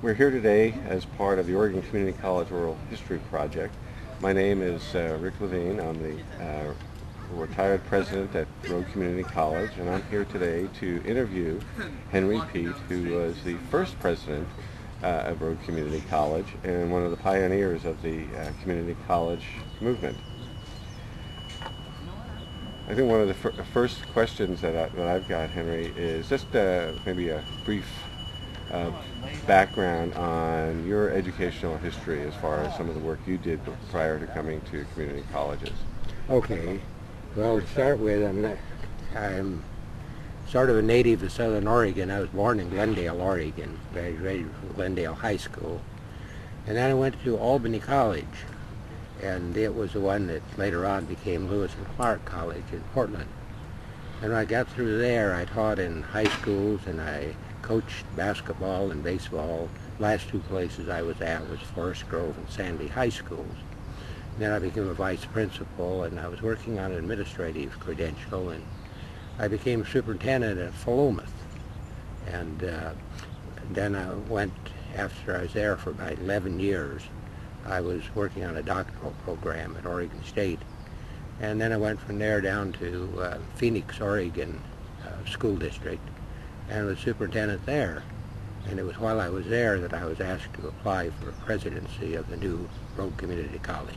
We're here today as part of the Oregon Community College Oral History Project. My name is Rick Levine. I'm the retired president at Rogue Community College, and I'm here today to interview Henry Peet, who was the first president of Rogue Community College and one of the pioneers of the community college movement. I think one of the first questions that I've got, Henry, is just maybe a brief uh, background on your educational history as far as some of the work you did prior to coming to community colleges. Okay. Well, to start with, I'm sort of a native of Southern Oregon. I was born in Glendale, Oregon, graduated from Glendale High School. And then I went to Albany College, and it was the one that later on became Lewis and Clark College in Portland. And when I got through there, I taught in high schools, and I coached basketball and baseball. Last two places I was at was Forest Grove and Sandy High Schools. Then I became a vice principal, and I was working on an administrative credential, and I became superintendent at Philomath. And then I went, after I was there for about 11 years, I was working on a doctoral program at Oregon State. And then I went from there down to Phoenix, Oregon School District, and was superintendent there. And it was while I was there that I was asked to apply for a presidency of the new Rogue Community College.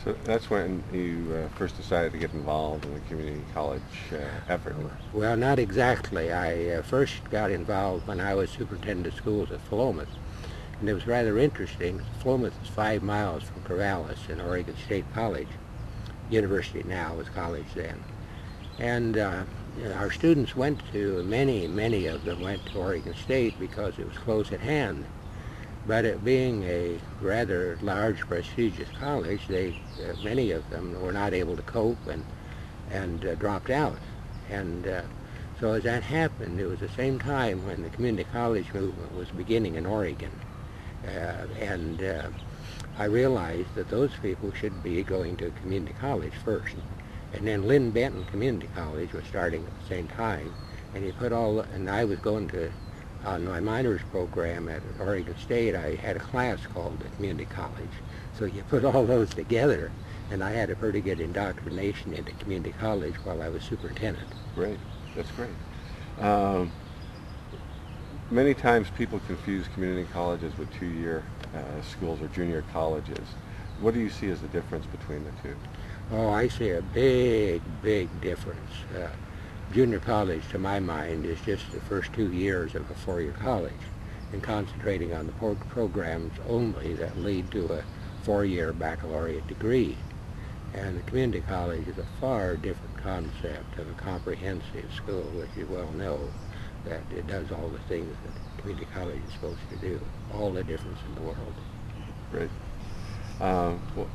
So that's when you first decided to get involved in the community college effort. Well, not exactly. I first got involved when I was superintendent of schools at Philomath. And it was rather interesting. Philomath is 5 miles from Corvallis in Oregon State College. University now, was college then. And our students went to, many of them went to Oregon State because it was close at hand. But it being a rather large, prestigious college, many of them were not able to cope and dropped out. And so as that happened, it was the same time when the community college movement was beginning in Oregon. I realized that those people should be going to community college first. And then Lynn Benton Community College was starting at the same time, and I was going to, on my minors program at Oregon State, I had a class called the community college. So you put all those together, and I had a pretty good indoctrination into community college while I was superintendent. Great, that's great. Many times people confuse community colleges with two-year schools or junior colleges. What do you see as the difference between the two? Oh, I see a big difference. Junior college, to my mind, is just the first 2 years of a four-year college, and concentrating on the programs only that lead to a four-year baccalaureate degree. And the community college is a far different concept of a comprehensive school, as you well know, that it does all the things that community college is supposed to do, all the difference in the world. Great. Well,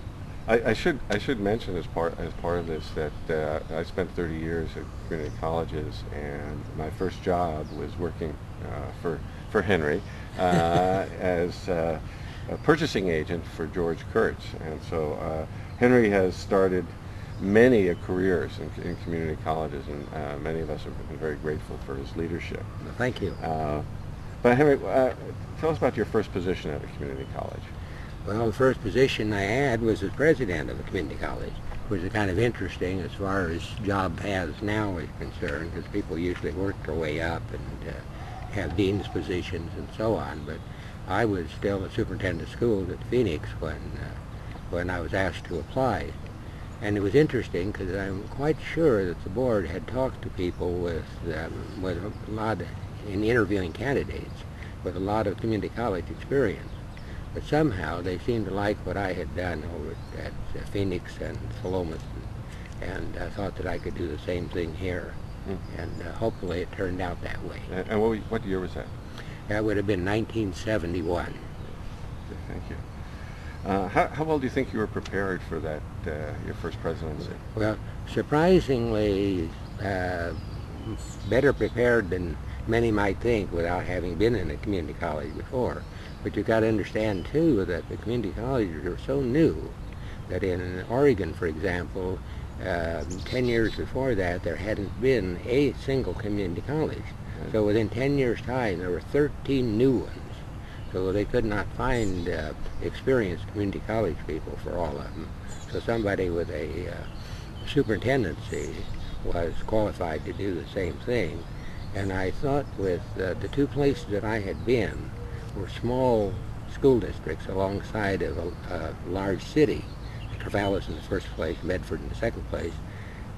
I should mention as part of this that I spent 30 years at community colleges, and my first job was working for Henry as a purchasing agent for George Kurtz, and so Henry has started many careers in community colleges, and many of us have been very grateful for his leadership. Well, thank you. But Henry, tell us about your first position at a community college. Well, the first position I had was as president of the community college, which is kind of interesting as far as job paths now is concerned, because people usually work their way up and have dean's positions and so on. But I was still a superintendent of schools at Phoenix when I was asked to apply. And it was interesting because I'm quite sure that the board had talked to people with a lot in interviewing candidates with a lot of community college experience. But somehow they seemed to like what I had done over at Phoenix and Philomath, and I thought that I could do the same thing here. And hopefully it turned out that way. And what year was that? That would have been 1971. Okay, thank you. How well do you think you were prepared for that, your first presidency? Well, surprisingly better prepared than many might think without having been in a community college before. But you've got to understand, too, that the community colleges are so new that in Oregon, for example, 10 years before that, there hadn't been a single community college. So within 10 years' time, there were 13 new ones So they could not find experienced community college people for all of them. So somebody with a superintendency was qualified to do the same thing. And I thought with the two places that I had been were small school districts alongside of a large city, Corvallis in the first place, Medford in the second place,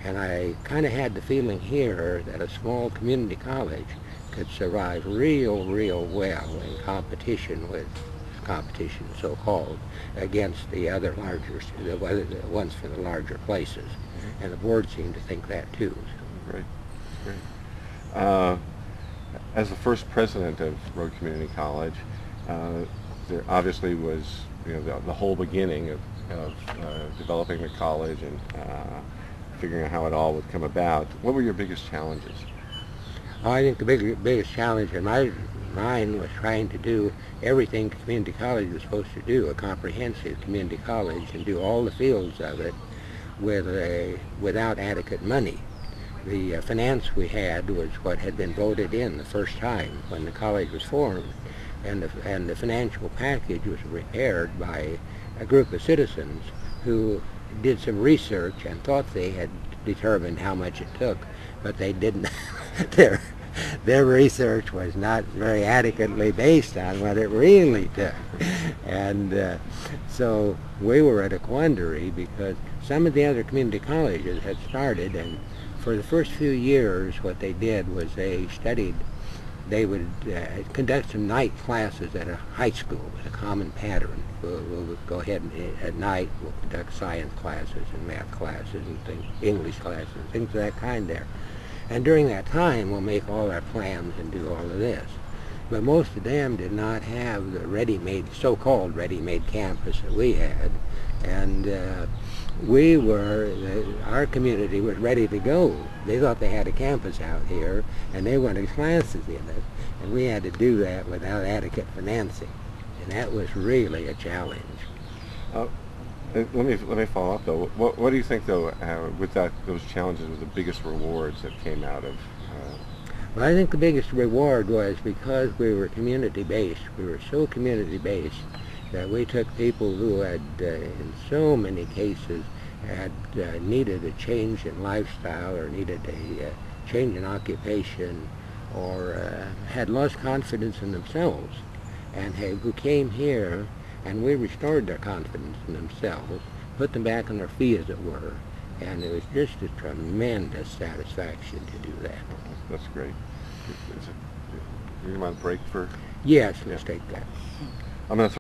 and I kind of had the feeling here that a small community college could survive real well in competition so-called, against the other larger, the ones from the larger places. And the board seemed to think that too. Great, great. As the first president of Road Community College, there obviously was, the whole beginning of developing the college and figuring out how it all would come about. What were your biggest challenges? I think the biggest challenge in my mind was trying to do everything community college was supposed to do, a comprehensive community college, and do all the fields of it without adequate money. The finance we had was what had been voted in the first time when the college was formed, and the financial package was prepared by a group of citizens who did some research and thought they had determined how much it took, but they didn't. Their research was not very adequately based on what it really took. And so we were at a quandary because some of the other community colleges had started, and for the first few years what they did was they would conduct some night classes at a high school with a common pattern. We'll go ahead and at night we'll conduct science classes and math classes and things, English classes, things of that kind there. And during that time we'll make all our plans and do all of this. But most of them did not have the ready-made, so-called ready-made campus that we had. And our community was ready to go. They thought they had a campus out here, and they wanted classes in it, and we had to do that without adequate financing, and that was really a challenge. Let me follow up though. What do you think though, with those challenges, were the biggest rewards that came out of? Well, I think the biggest reward was because we were community-based. We were so community-based that we took people who had, in so many cases, had needed a change in lifestyle or needed a change in occupation or had lost confidence in themselves, and who came here, and we restored their confidence in themselves, put them back on their feet, as it were, and it was just a tremendous satisfaction to do that. That's great. Do you want a break for? Yes, let's take that. I'm going to